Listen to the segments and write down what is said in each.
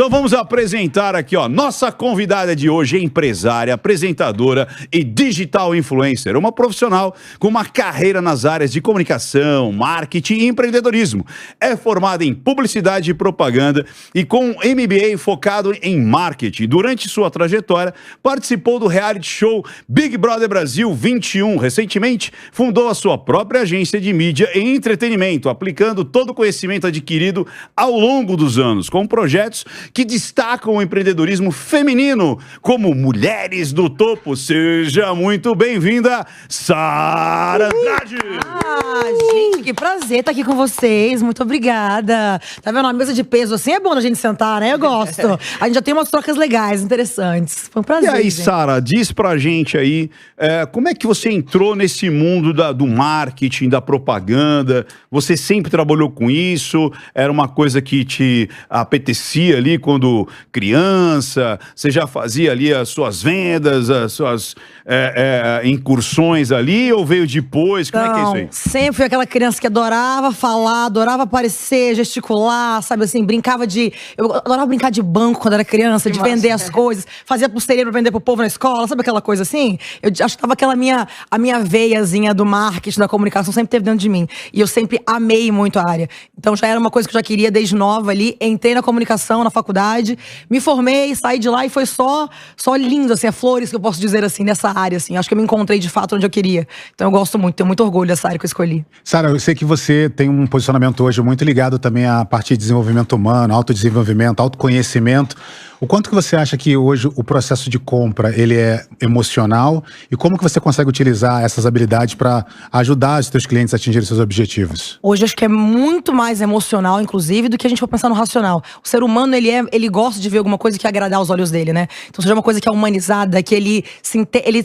Então vamos apresentar aqui, ó, nossa convidada de hoje é empresária, apresentadora e digital influencer, uma profissional com uma carreira nas áreas de comunicação, marketing e empreendedorismo. É formada em publicidade e propaganda e com um MBA focado em marketing. Durante sua trajetória, participou do reality show Big Brother Brasil 21. Recentemente, fundou a sua própria agência de mídia e entretenimento, aplicando todo o conhecimento adquirido ao longo dos anos, com projetos que destacam o empreendedorismo feminino, como Mulheres do Topo. Seja muito bem-vinda, Sara Andrade! Gente, que prazer estar aqui com vocês. Muito obrigada. Tá vendo? Uma mesa de peso assim é bom a gente sentar, né? Eu gosto. A gente já tem umas trocas legais, interessantes. Foi um prazer. E aí, Sara, diz pra gente aí, como é que você entrou nesse mundo do marketing, da propaganda? Você sempre trabalhou com isso? Era uma coisa que te apetecia ali quando criança? Você já fazia ali as suas vendas, as suas incursões ali, ou veio depois? Como é que é isso aí? Sempre fui aquela criança que adorava falar, adorava aparecer, gesticular, sabe assim, eu adorava brincar de banco quando era criança, de vender as coisas, fazia pulseirinha pra vender pro povo na escola, sabe aquela coisa assim? Eu acho que tava a minha veiazinha do marketing, da comunicação, sempre teve dentro de mim. E eu sempre amei muito a área. Então já era uma coisa que eu já queria desde nova ali, entrei na comunicação, na faculdade, me formei, saí de lá e foi só lindo, assim, flores que eu posso dizer assim, nessa área, assim. Acho que eu me encontrei de fato onde eu queria. Então eu gosto muito, tenho muito orgulho dessa área que eu escolhi. Sara, eu sei que você tem um posicionamento hoje muito ligado também à parte de desenvolvimento humano, autodesenvolvimento, autoconhecimento. O quanto que você acha que hoje o processo de compra, ele é emocional? E como que você consegue utilizar essas habilidades para ajudar os seus clientes a atingirem seus objetivos? Hoje acho que é muito mais emocional, inclusive, do que a gente for pensar no racional. O ser humano, ele gosta de ver alguma coisa que agradar os olhos dele, né? Então seja uma coisa que é humanizada, que ele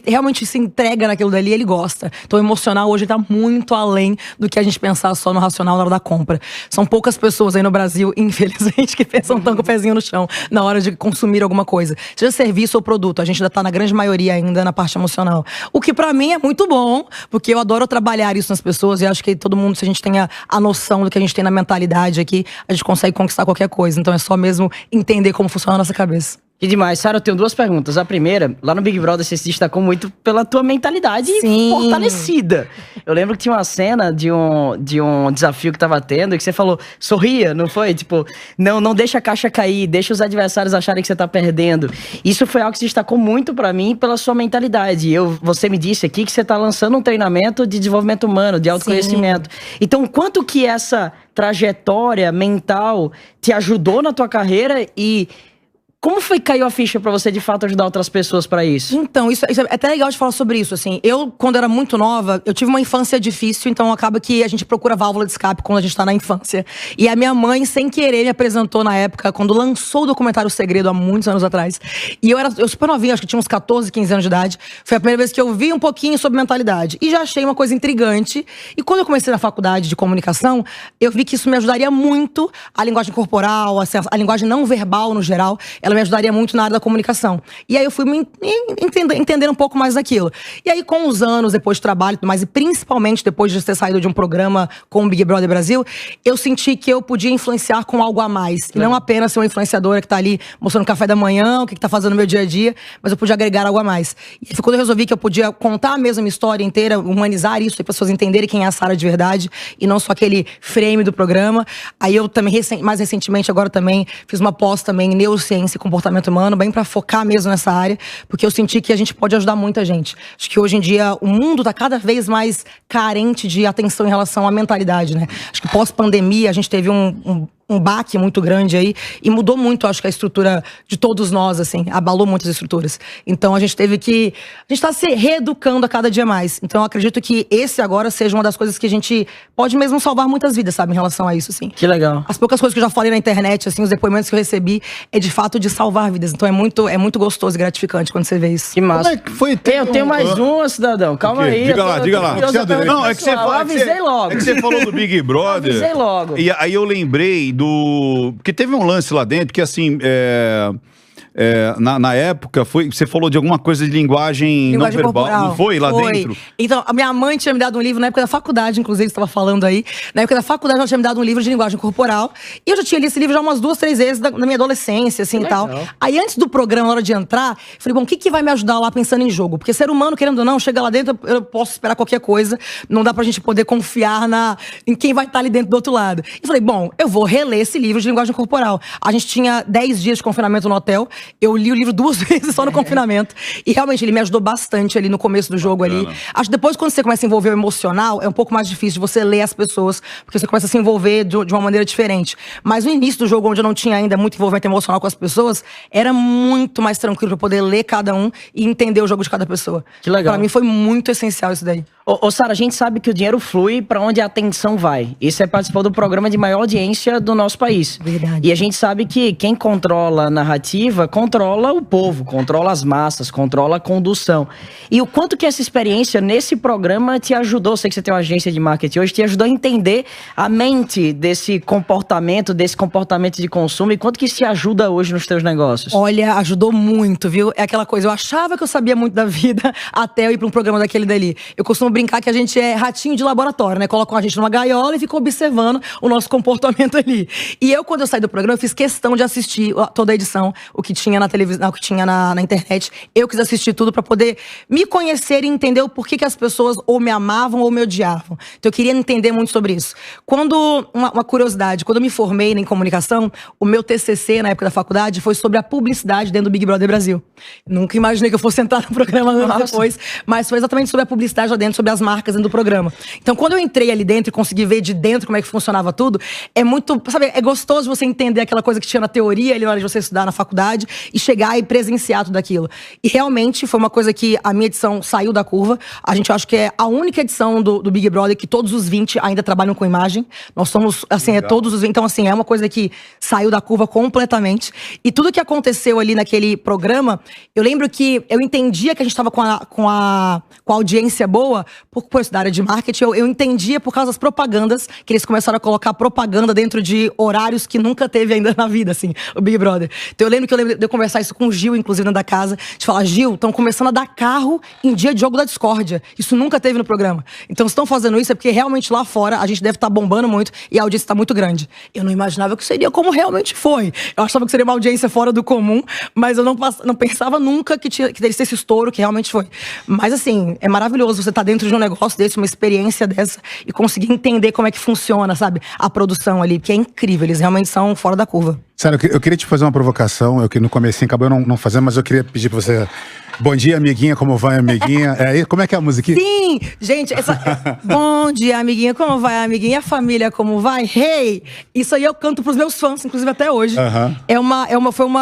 realmente se entrega naquilo dali, ele gosta. Então o emocional hoje tá muito além do que a gente pensar só no racional na hora da compra. São poucas pessoas aí no Brasil, infelizmente, que pensam tão com o pezinho no chão na hora de consumir alguma coisa, seja serviço ou produto. A gente ainda tá na grande maioria ainda na parte emocional. O que pra mim é muito bom, porque eu adoro trabalhar isso nas pessoas e acho que todo mundo, se a gente tem a noção do que a gente tem na mentalidade aqui, a gente consegue conquistar qualquer coisa. Então é só mesmo entender como funciona a nossa cabeça. Que demais. Sara, eu tenho duas perguntas. A primeira, lá no Big Brother você se destacou muito pela tua mentalidade fortalecida. Eu lembro que tinha uma cena de um desafio que tava tendo e que você falou, sorria, não foi? Tipo, não deixa a caixa cair, deixa os adversários acharem que você tá perdendo. Isso foi algo que se destacou muito pra mim pela sua mentalidade. Você me disse aqui que você tá lançando um treinamento de desenvolvimento humano, de autoconhecimento. Então, quanto que essa trajetória mental te ajudou na tua carreira e como foi que caiu a ficha pra você, de fato, ajudar outras pessoas pra isso? Então, isso é até legal de falar sobre isso, assim. Eu, quando era muito nova, eu tive uma infância difícil, então acaba que a gente procura válvula de escape quando a gente tá na infância. E a minha mãe, sem querer, me apresentou na época, quando lançou o documentário O Segredo, há muitos anos atrás. E eu super novinha, acho que tinha uns 14, 15 anos de idade. Foi a primeira vez que eu vi um pouquinho sobre mentalidade. E já achei uma coisa intrigante. E quando eu comecei na faculdade de comunicação, eu vi que isso me ajudaria muito, a linguagem corporal, a linguagem não verbal no geral, ela me ajudaria muito na área da comunicação. E aí eu fui me entendendo um pouco mais daquilo. E aí, com os anos, depois de trabalho e tudo mais, e principalmente depois de ter saído de um programa com o Big Brother Brasil, eu senti que eu podia influenciar com algo a mais. E não apenas ser uma influenciadora que tá ali mostrando café da manhã, o que tá fazendo no meu dia a dia, mas eu podia agregar algo a mais. E quando eu resolvi que eu podia contar a mesma história inteira, humanizar isso, para as pessoas entenderem quem é a Sara de verdade, e não só aquele frame do programa, aí eu também, mais recentemente, agora também, fiz uma pós também em neurociência e comportamento humano, bem pra focar mesmo nessa área, porque eu senti que a gente pode ajudar muita gente. Acho que hoje em dia o mundo tá cada vez mais carente de atenção em relação à mentalidade, né? Acho que pós-pandemia a gente teve um baque muito grande aí e mudou muito, acho que a estrutura de todos nós, assim, abalou muitas estruturas. Então a gente tá se reeducando a cada dia mais. Então eu acredito que esse agora seja uma das coisas que a gente pode mesmo salvar muitas vidas, sabe, em relação a isso, assim. Que legal. As poucas coisas que eu já falei na internet, assim, os depoimentos que eu recebi, é de fato de salvar vidas. Então é muito gostoso e gratificante quando você vê isso. Que massa. Como é que foi? Eu tenho mais uma, cidadão. Calma aí. Diga lá. Não, é que você falou. Eu avisei logo. É que você falou do Big Brother. Eu avisei logo. E aí eu lembrei porque teve um lance lá dentro que, assim, na época, você falou de alguma coisa de linguagem não verbal. Corporal. Não foi lá dentro? Então, a minha mãe tinha me dado um livro na época da faculdade, inclusive, você estava falando aí. Na época da faculdade, ela tinha me dado um livro de linguagem corporal. E eu já tinha lido esse livro já umas 2, 3 vezes na minha adolescência, assim, e tal. Aí, antes do programa, na hora de entrar, eu falei, bom, o que vai me ajudar lá pensando em jogo? Porque ser humano, querendo ou não, chega lá dentro, eu posso esperar qualquer coisa. Não dá pra gente poder confiar em quem vai estar ali dentro do outro lado. E falei, bom, eu vou reler esse livro de linguagem corporal. A gente tinha 10 dias de confinamento no hotel. Eu li o livro 2 vezes só no confinamento. E realmente ele me ajudou bastante ali no começo do jogo ali. Acho que depois, quando você começa a envolver o emocional, é um pouco mais difícil de você ler as pessoas, porque você começa a se envolver de uma maneira diferente. Mas no início do jogo, onde eu não tinha ainda muito envolvimento emocional com as pessoas, era muito mais tranquilo pra poder ler cada um e entender o jogo de cada pessoa. Que legal. Pra mim foi muito essencial isso daí. Ô Sara, a gente sabe que o dinheiro flui pra onde a atenção vai. Isso é participar do programa de maior audiência do nosso país. Verdade. E a gente sabe que quem controla a narrativa, controla o povo, controla as massas, controla a condução. E o quanto que essa experiência nesse programa te ajudou, sei que você tem uma agência de marketing hoje, te ajudou a entender a mente desse comportamento de consumo e quanto que isso te ajuda hoje nos teus negócios? Olha, ajudou muito, viu? É aquela coisa, eu achava que eu sabia muito da vida até eu ir pra um programa daquele dali. Eu costumo brincar que a gente é ratinho de laboratório, né? Colocam a gente numa gaiola e ficam observando o nosso comportamento ali. E eu, quando eu saí do programa, eu fiz questão de assistir toda a edição, o que tinha na televisão, o que tinha na internet. Eu quis assistir tudo pra poder me conhecer e entender o porquê que as pessoas ou me amavam ou me odiavam. Então eu queria entender muito sobre isso. Uma curiosidade, quando eu me formei em comunicação, o meu TCC na época da faculdade foi sobre a publicidade dentro do Big Brother Brasil. Nunca imaginei que eu fosse entrar no programa anos depois, mas foi exatamente sobre a publicidade lá dentro, sobre as marcas dentro do programa. Então, quando eu entrei ali dentro e consegui ver de dentro como é que funcionava tudo, é muito, sabe, é gostoso você entender aquela coisa que tinha na teoria ali na hora de você estudar na faculdade e chegar e presenciar tudo aquilo. E realmente foi uma coisa que a minha edição saiu da curva. A gente acha que é a única edição do Big Brother que todos os 20 ainda trabalham com imagem. Nós somos, assim, todos os 20. Então, assim, é uma coisa que saiu da curva completamente. E tudo que aconteceu ali naquele programa, eu lembro que eu entendia que a gente estava com a audiência boa, por isso da área de marketing, eu entendia por causa das propagandas, que eles começaram a colocar propaganda dentro de horários que nunca teve ainda na vida, assim, o Big Brother. Então eu lembro de eu conversar isso com o Gil, inclusive, dentro da casa, de falar, Gil, estão começando a dar carro em dia de jogo da discórdia. Isso nunca teve no programa. Então, se estão fazendo isso, é porque realmente lá fora a gente deve estar bombando muito e a audiência está muito grande. Eu não imaginava que seria como realmente foi. Eu achava que seria uma audiência fora do comum, mas eu não pensava nunca que teria esse estouro que realmente foi. Mas, assim, é maravilhoso você estar dentro de um negócio desse, uma experiência dessa, e conseguir entender como é que funciona, sabe? A produção ali, que é incrível, eles realmente são fora da curva. Sério, eu queria te fazer uma provocação, eu que no comecinho acabou não fazendo, mas eu queria pedir pra você... Bom dia, amiguinha, como vai, amiguinha? Como é que é a musiquinha? Sim, gente, bom dia, amiguinha, como vai, amiguinha? A família, como vai? Hey! Isso aí eu canto pros meus fãs, inclusive até hoje.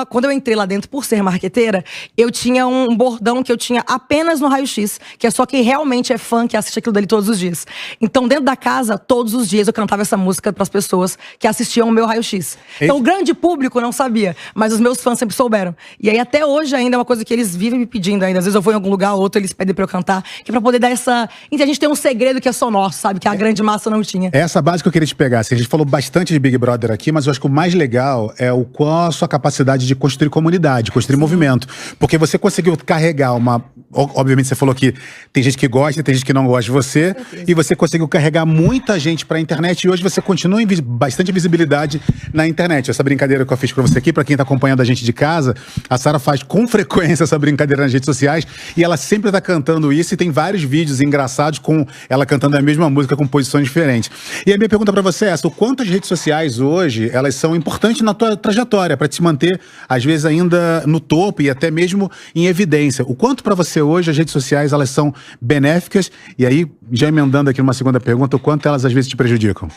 Quando eu entrei lá dentro, por ser marqueteira, eu tinha um bordão que eu tinha apenas no raio-x, que é só quem realmente é fã, que assiste aquilo dali todos os dias. Então, dentro da casa, todos os dias eu cantava essa música pras pessoas que assistiam o meu raio-x. Então, o grande público não sabia, mas os meus fãs sempre souberam. E aí, até hoje, ainda é uma coisa que eles vivem me pedindo ainda. Às vezes eu vou em algum lugar ou outro, eles pedem pra eu cantar, que é pra poder dar essa... Então, a gente tem um segredo que é só nosso, sabe? Que a grande massa não tinha. Essa base que eu queria te pegar, assim, a gente falou bastante de Big Brother aqui, mas eu acho que o mais legal é qual a sua capacidade de construir comunidade, construir movimento. Porque você conseguiu carregar uma... Obviamente você falou que tem gente que gosta, tem gente que não gosta de você, e você conseguiu carregar muita gente pra internet, e hoje você continua em bastante visibilidade na internet. Essa brincadeira que eu fiz pra você aqui, pra quem tá acompanhando a gente de casa, a Sara faz com frequência essa brincadeira nas redes sociais, e ela sempre tá cantando isso, e tem vários vídeos engraçados com ela cantando a mesma música com posições diferentes. E a minha pergunta pra você é essa: o quanto as redes sociais hoje, elas são importantes na tua trajetória, pra te manter, às vezes, ainda no topo e até mesmo em evidência? O quanto pra você hoje as redes sociais, elas são benéficas? E aí, já emendando aqui numa segunda pergunta, o quanto elas às vezes te prejudicam?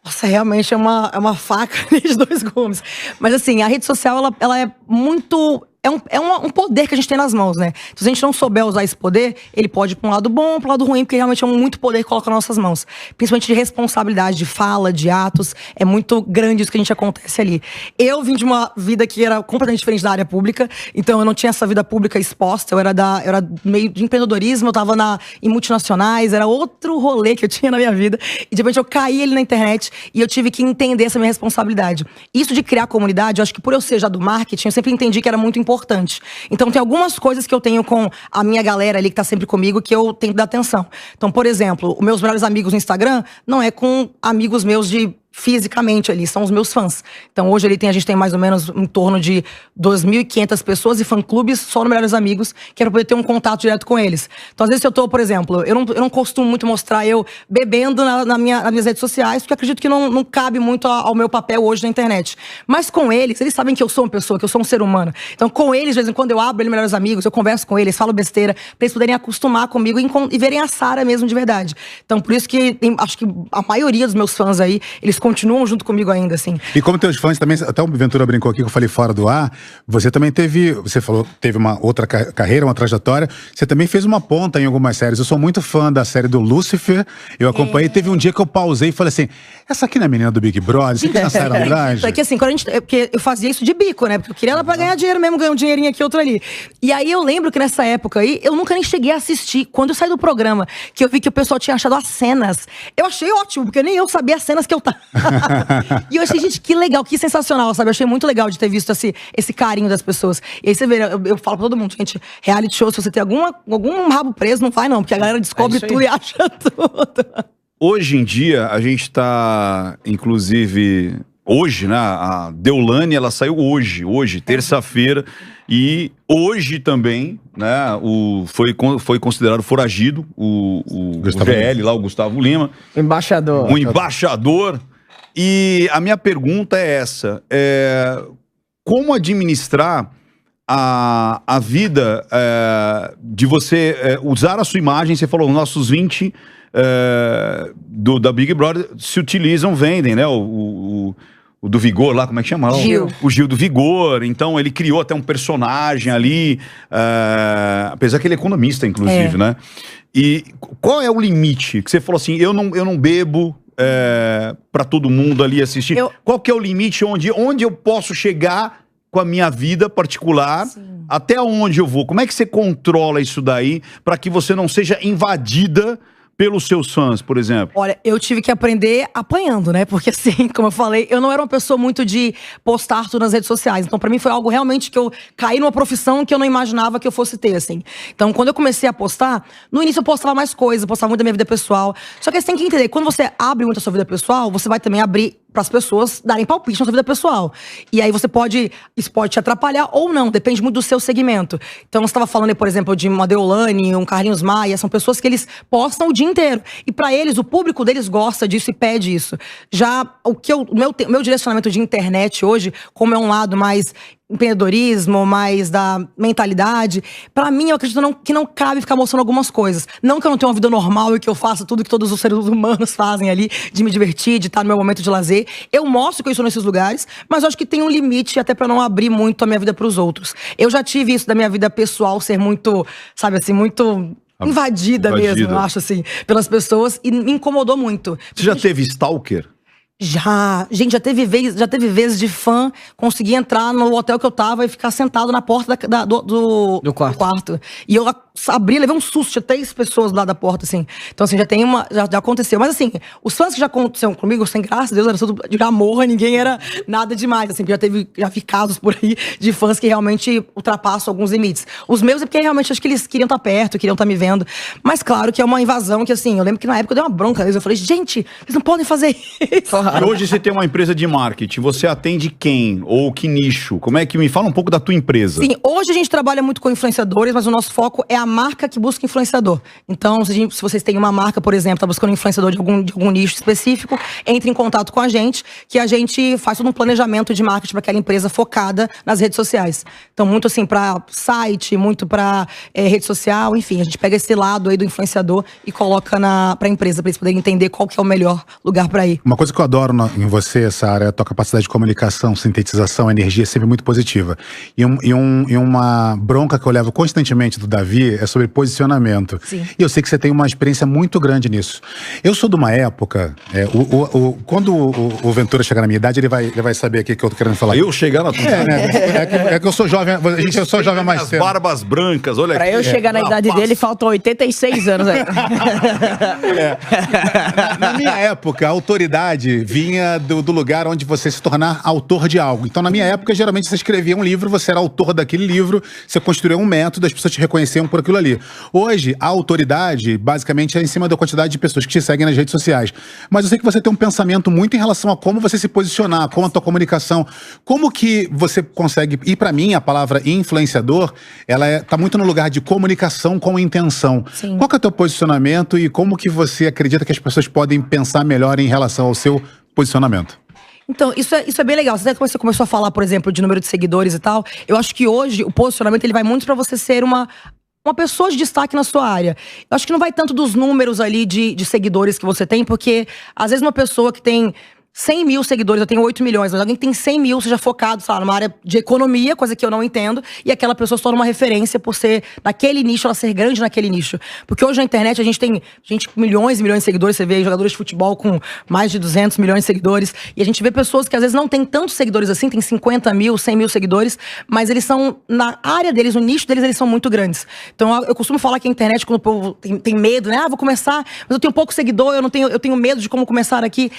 Nossa, realmente é uma faca de dois gumes. Mas assim, a rede social, ela é muito... É um poder que a gente tem nas mãos, né? Se a gente não souber usar esse poder, ele pode ir pra um lado bom, pro lado ruim, porque realmente é muito poder que coloca nas nossas mãos. Principalmente de responsabilidade, de fala, de atos. É muito grande isso que a gente acontece ali. Eu vim de uma vida que era completamente diferente da área pública, então eu não tinha essa vida pública exposta, eu era meio de empreendedorismo, eu tava em multinacionais, era outro rolê que eu tinha na minha vida. E de repente eu caí ali na internet e eu tive que entender essa minha responsabilidade. Isso de criar comunidade, eu acho que por eu ser já do marketing, eu sempre entendi que era muito importante. importante. Então tem algumas coisas que eu tenho com a minha galera ali que tá sempre comigo que eu tenho que dar atenção. Então, por exemplo, os meus melhores amigos no Instagram não é com amigos meus fisicamente ali, são os meus fãs. Então hoje a gente tem mais ou menos em torno de 2.500 pessoas e fã-clubes só no Melhores Amigos, que é pra poder ter um contato direto com eles. Então às vezes eu tô, por exemplo, eu não costumo muito mostrar eu bebendo nas minhas redes sociais, porque acredito que não cabe muito ao meu papel hoje na internet. Mas com eles sabem que eu sou uma pessoa, que eu sou um ser humano. Então com eles, de vez em quando eu abro Melhores Amigos, eu converso com eles, falo besteira, pra eles poderem acostumar comigo e verem a Sarah mesmo de verdade. Então por isso que acho que a maioria dos meus fãs aí, eles continuam junto comigo ainda, assim. E como teus fãs também, até o Ventura brincou aqui que eu falei fora do ar, você também você falou, teve uma outra carreira, uma trajetória, você também fez uma ponta em algumas séries. Eu sou muito fã da série do Lúcifer, eu acompanhei, teve um dia que eu pausei e falei assim, essa aqui não é a menina do Big Brother? Isso aqui não é a Sarah Andrade? É que assim, porque eu fazia isso de bico, né? Porque eu queria ela pra ganhar dinheiro mesmo, ganhar um dinheirinho aqui, outro ali. E aí eu lembro que nessa época aí, eu nunca nem cheguei a assistir. Quando eu saí do programa, que eu vi que o pessoal tinha achado as cenas, eu achei ótimo, porque nem eu sabia as cenas que eu tava. E eu achei, gente, que legal, que sensacional, sabe? Eu achei muito legal de ter visto esse carinho das pessoas. E aí você vê, eu falo pra todo mundo, gente, reality show, se você tem algum rabo preso, não vai não, porque a galera descobre tudo e acha tudo. Hoje em dia, a gente tá, inclusive, hoje, né? A Deolane, ela saiu hoje, terça-feira. E hoje também, né, foi considerado foragido o GL lá, o Gustavo Lima. Embaixador. O embaixador. E a minha pergunta é essa. Como administrar a vida de você usar a sua imagem? Você falou, nossos 20 da Big Brother se utilizam, vendem, né? O do Vigor lá, como é que chama? Gil. O Gil do Vigor. Então ele criou até um personagem ali, apesar que ele é economista, inclusive, né? E qual é o limite? Que você falou assim, eu não bebo pra todo mundo ali assistir. Qual que é o limite onde eu posso chegar com a minha vida particular? Sim. Até onde eu vou? Como é que você controla isso daí para que você não seja invadida pelos seus fãs, por exemplo? Olha, eu tive que aprender apanhando, né? Porque assim, como eu falei, eu não era uma pessoa muito de postar tudo nas redes sociais. Então pra mim foi algo realmente que eu caí numa profissão que eu não imaginava que eu fosse ter, assim. Então quando eu comecei a postar, no início eu postava mais coisas, postava muito da minha vida pessoal. Só que você tem que entender, quando você abre muito a sua vida pessoal, você vai também abrir para as pessoas darem palpite na sua vida pessoal. E aí isso pode te atrapalhar ou não, depende muito do seu segmento. Então você estava falando, por exemplo, de uma Deolane, um Carlinhos Maia, são pessoas que eles postam o dia inteiro. E para eles, o público deles gosta disso e pede isso. Já o meu direcionamento de internet hoje, como é um lado mais empreendedorismo, mais da mentalidade, pra mim, eu acredito que não cabe ficar mostrando algumas coisas. Não que eu não tenha uma vida normal e que eu faça tudo que todos os seres humanos fazem ali, de me divertir, de estar no meu momento de lazer. Eu mostro que eu estou nesses lugares, mas eu acho que tem um limite até pra não abrir muito a minha vida pros outros. Eu já tive isso da minha vida pessoal ser muito, sabe assim, muito invadida mesmo, eu acho assim, pelas pessoas, e me incomodou muito. Você já teve stalker? Já. Gente, já teve vezes de fã conseguir entrar no hotel que eu tava e ficar sentado na porta do quarto. E eu abri, levei um susto, tinha 3 pessoas lá da porta, assim. Então, assim, já aconteceu. Mas, assim, os fãs que já aconteceram comigo, sem graças a Deus, era tudo de amor, ninguém era nada demais, assim. Já vi casos por aí de fãs que realmente ultrapassam alguns limites. Os meus é porque realmente acho que eles queriam estar perto, queriam estar me vendo. Mas, claro, que é uma invasão que, assim, eu lembro que na época eu dei uma bronca. Eu falei, gente, vocês não podem fazer isso. E hoje você tem uma empresa de marketing, você atende quem? Ou que nicho? Como é que me fala um pouco da tua empresa? Sim, hoje a gente trabalha muito com influenciadores, mas o nosso foco é a marca que busca influenciador. Então, se vocês têm uma marca, por exemplo, tá buscando um influenciador de algum nicho específico, entre em contato com a gente, que a gente faz todo um planejamento de marketing para aquela empresa focada nas redes sociais. Então, muito assim para site, muito para rede social, enfim, a gente pega esse lado aí do influenciador e coloca pra empresa, para eles poderem entender qual que é o melhor lugar para ir. Uma coisa que eu adoro em você, Sarah, é a tua capacidade de comunicação, sintetização, energia sempre muito positiva. E uma bronca que eu levo constantemente do Davi é sobre posicionamento. Sim. E eu sei que você tem uma experiência muito grande nisso. Eu sou de uma época, quando o Ventura chegar na minha idade, ele vai saber o que eu tô querendo falar. Eu chegar na tua idade? É que eu sou jovem, eu sou jovem mais cedo. Barbas brancas, olha aqui. Pra eu chegar na idade dele, faltam 86 anos. Na minha época, a autoridade vinha do lugar onde você se tornar autor de algo. Então, na minha época, geralmente você escrevia um livro, você era autor daquele livro, você construiu um método, as pessoas te reconheciam por aquilo ali. Hoje, a autoridade, basicamente, é em cima da quantidade de pessoas que te seguem nas redes sociais. Mas eu sei que você tem um pensamento muito em relação a como você se posicionar, como a tua comunicação. Como que você consegue... E para mim, a palavra influenciador, ela tá muito no lugar de comunicação com intenção. Sim. Qual que é o teu posicionamento e como que você acredita que as pessoas podem pensar melhor em relação ao seu posicionamento? Então, isso é bem legal. Você começou a falar, por exemplo, de número de seguidores e tal. Eu acho que hoje o posicionamento ele vai muito pra você ser uma pessoa de destaque na sua área. Eu acho que não vai tanto dos números ali de seguidores que você tem, porque às vezes uma pessoa que tem 100 mil seguidores, eu tenho 8 milhões, mas alguém que tem 100 mil seja focado, sei lá, numa área de economia, coisa que eu não entendo, e aquela pessoa se torna uma referência por ser naquele nicho, ela ser grande naquele nicho. Porque hoje na internet a gente tem milhões e milhões de seguidores, você vê jogadores de futebol com mais de 200 milhões de seguidores, e a gente vê pessoas que às vezes não tem tantos seguidores assim, tem 50 mil, 100 mil seguidores, mas eles são, na área deles, no nicho deles, eles são muito grandes. Então eu costumo falar que a internet, quando o povo tem medo, né? Vou começar, mas eu tenho pouco seguidor, eu tenho medo de como começar aqui.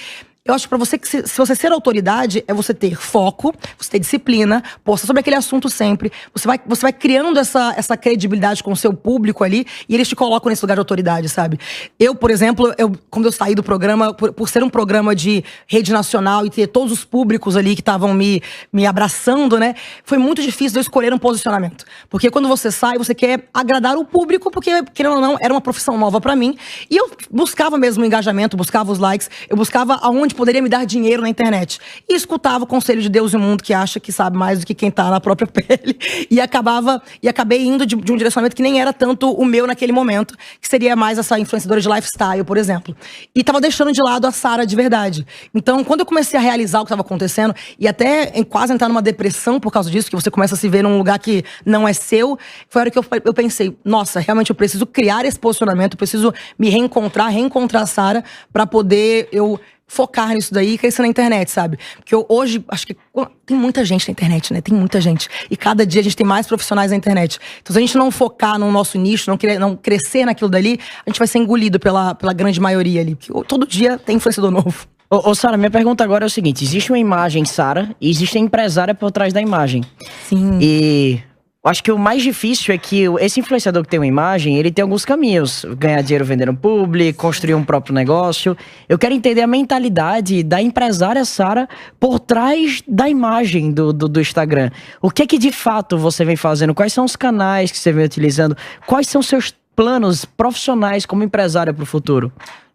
Eu acho que pra você, se você ser autoridade, é você ter foco, você ter disciplina, postar sobre aquele assunto sempre. Você vai criando essa credibilidade com o seu público ali, e eles te colocam nesse lugar de autoridade, sabe? Eu, por exemplo, quando eu saí do programa, por ser um programa de rede nacional e ter todos os públicos ali que estavam me abraçando, né? Foi muito difícil eu escolher um posicionamento. Porque quando você sai, você quer agradar o público, porque, querendo ou não, era uma profissão nova pra mim. E eu buscava mesmo o engajamento, buscava os likes, eu buscava aonde poderia me dar dinheiro na internet. E escutava o conselho de Deus e o mundo, que acha que sabe mais do que quem tá na própria pele. E acabei indo de um direcionamento que nem era tanto o meu naquele momento, que seria mais essa influenciadora de lifestyle, por exemplo. E tava deixando de lado a Sara de verdade. Então, quando eu comecei a realizar o que tava acontecendo, e até quase entrar numa depressão por causa disso, que você começa a se ver num lugar que não é seu, foi a hora que eu pensei, nossa, realmente eu preciso criar esse posicionamento, eu preciso me reencontrar a Sara, pra poder eu focar nisso daí e crescer na internet, sabe? Porque hoje, acho que tem muita gente na internet, né? Tem muita gente. E cada dia a gente tem mais profissionais na internet. Então, se a gente não focar no nosso nicho, não crescer naquilo dali, a gente vai ser engolido pela grande maioria ali. Porque todo dia tem influenciador novo. Ô Sara, minha pergunta agora é o seguinte. Existe uma imagem Sara e existe a empresária por trás da imagem. Sim. E acho que o mais difícil é que esse influenciador que tem uma imagem, ele tem alguns caminhos. Ganhar dinheiro vendendo publi, construir um próprio negócio. Eu quero entender a mentalidade da empresária Sara por trás da imagem do Instagram. O que é que de fato você vem fazendo? Quais são os canais que você vem utilizando? Quais são seus planos profissionais como empresária para o futuro?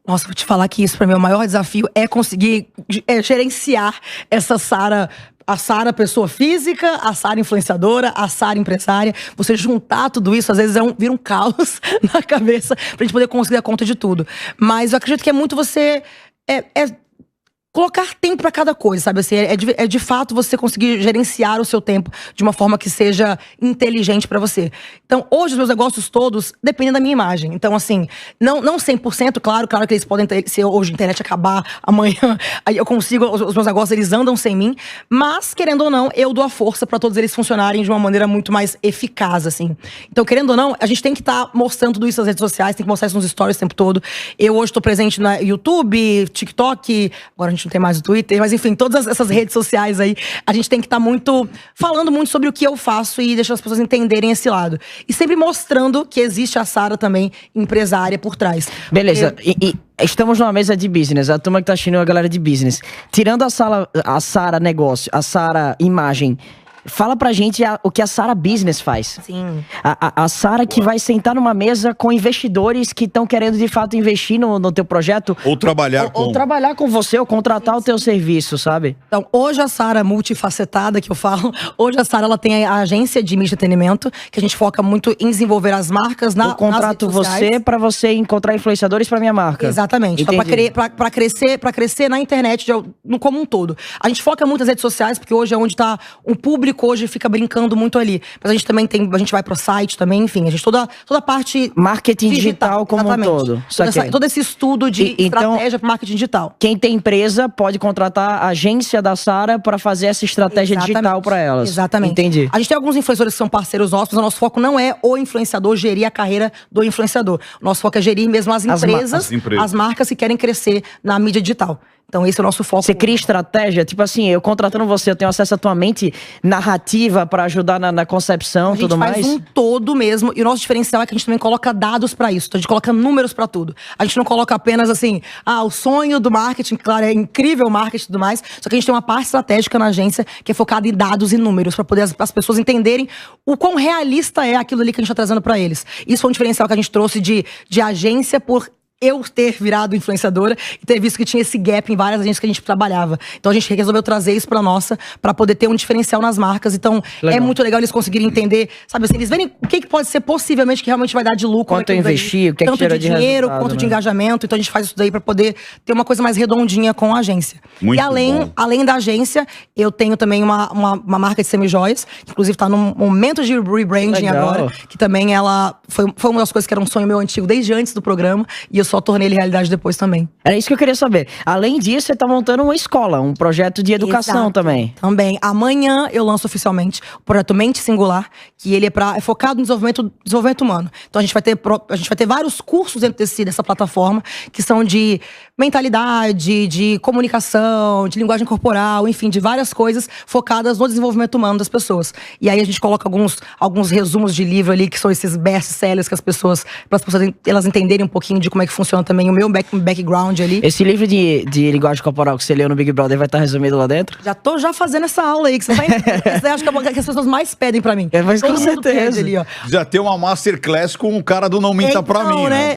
Nossa, vou te falar que isso pra mim é o maior desafio, é conseguir gerenciar essa Sara. A Sara pessoa física, a Sara influenciadora, a Sara empresária. Você juntar tudo isso, às vezes vira um caos na cabeça pra gente poder conseguir a conta de tudo. Mas eu acredito que é muito você colocar tempo pra cada coisa, sabe? Assim, é de fato você conseguir gerenciar o seu tempo de uma forma que seja inteligente pra você. Então, hoje os meus negócios todos dependem da minha imagem. Então, assim, não 100%, claro que eles podem se hoje a internet acabar amanhã, aí eu consigo, os meus negócios, eles andam sem mim. Mas, querendo ou não, eu dou a força pra todos eles funcionarem de uma maneira muito mais eficaz, assim. Então, querendo ou não, a gente tem que estar mostrando tudo isso nas redes sociais, tem que mostrar isso nos stories o tempo todo. Eu hoje tô presente no YouTube, TikTok, agora a gente não tem mais o Twitter, mas enfim, todas essas redes sociais aí, a gente tem que estar falando muito sobre o que eu faço e deixar as pessoas entenderem esse lado. E sempre mostrando que existe a Sara também, empresária, por trás. Beleza, e estamos numa mesa de business, a turma que tá assistindo é a galera de business. Tirando a Sara negócio, a Sara imagem, fala pra gente o que a Sara Business faz. Sim. A Sara que vai sentar numa mesa com investidores que estão querendo de fato investir no teu projeto. Ou trabalhar ou trabalhar com você, ou contratar o teu serviço, sabe? Então, hoje a Sara multifacetada, que eu falo, hoje a Sara ela tem a agência de mídia de entretenimento, que a gente foca muito em desenvolver as marcas eu contrato você pra você encontrar influenciadores pra minha marca. Exatamente. Então, pra crescer na internet como um todo. A gente foca muito nas redes sociais, porque hoje é onde tá o público hoje fica brincando muito ali. Mas a gente também a gente vai pro site também, enfim, a gente toda a parte marketing digital como um todo. Todo esse estudo de estratégia para marketing digital. Quem tem empresa pode contratar a agência da Sara para fazer essa estratégia digital para elas. Exatamente. Entendi. A gente tem alguns influenciadores que são parceiros nossos, mas o nosso foco não é o influenciador gerir a carreira do influenciador. O nosso foco é gerir mesmo as empresas, as marcas que querem crescer na mídia digital. Então esse é o nosso foco. Você cria estratégia? Tipo assim, eu contratando você, eu tenho acesso à tua mente narrativa pra ajudar na concepção e tudo mais? A gente faz um todo mesmo, e o nosso diferencial é que a gente também coloca dados pra isso. Então a gente coloca números pra tudo. A gente não coloca apenas assim, o sonho do marketing, claro, é incrível o marketing e tudo mais, só que a gente tem uma parte estratégica na agência que é focada em dados e números, pra poder as pessoas entenderem o quão realista é aquilo ali que a gente tá trazendo pra eles. Isso foi um diferencial que a gente trouxe de agência por eu ter virado influenciadora e ter visto que tinha esse gap em várias agências que a gente trabalhava. Então a gente resolveu trazer isso pra nossa, pra poder ter um diferencial nas marcas. Então é muito legal eles conseguirem entender, sabe assim, eles verem o que pode ser possivelmente que realmente vai dar de lucro. Quanto eu investi, o que é que tira de dinheiro, quanto de engajamento. Então a gente faz isso daí pra poder ter uma coisa mais redondinha com a agência. Muito e além da agência, eu tenho também uma marca de semijoias, que inclusive tá num momento de rebranding agora, que também ela foi uma das coisas que era um sonho meu antigo desde antes do programa, e eu só tornei ele realidade depois também. Era isso que eu queria saber. Além disso, você tá montando uma escola, um projeto de educação também. Também. Amanhã eu lanço oficialmente o projeto Mente Singular, que ele é focado no desenvolvimento humano. Então a gente vai ter vários cursos dentro dessa plataforma, que são de mentalidade, de comunicação, de linguagem corporal, enfim, de várias coisas focadas no desenvolvimento humano das pessoas. E aí a gente coloca alguns resumos de livro ali, que são esses best-sellers que para as pessoas elas entenderem um pouquinho de como é que funciona também o meu background ali. Esse livro de linguagem corporal que você leu no Big Brother vai estar resumido lá dentro? Já tô fazendo essa aula aí, que você vai entender. Acho que as pessoas mais pedem pra mim. Mas com certeza. Ali, ó. Já tem uma masterclass com o cara do Não Minta Pra Mim, né?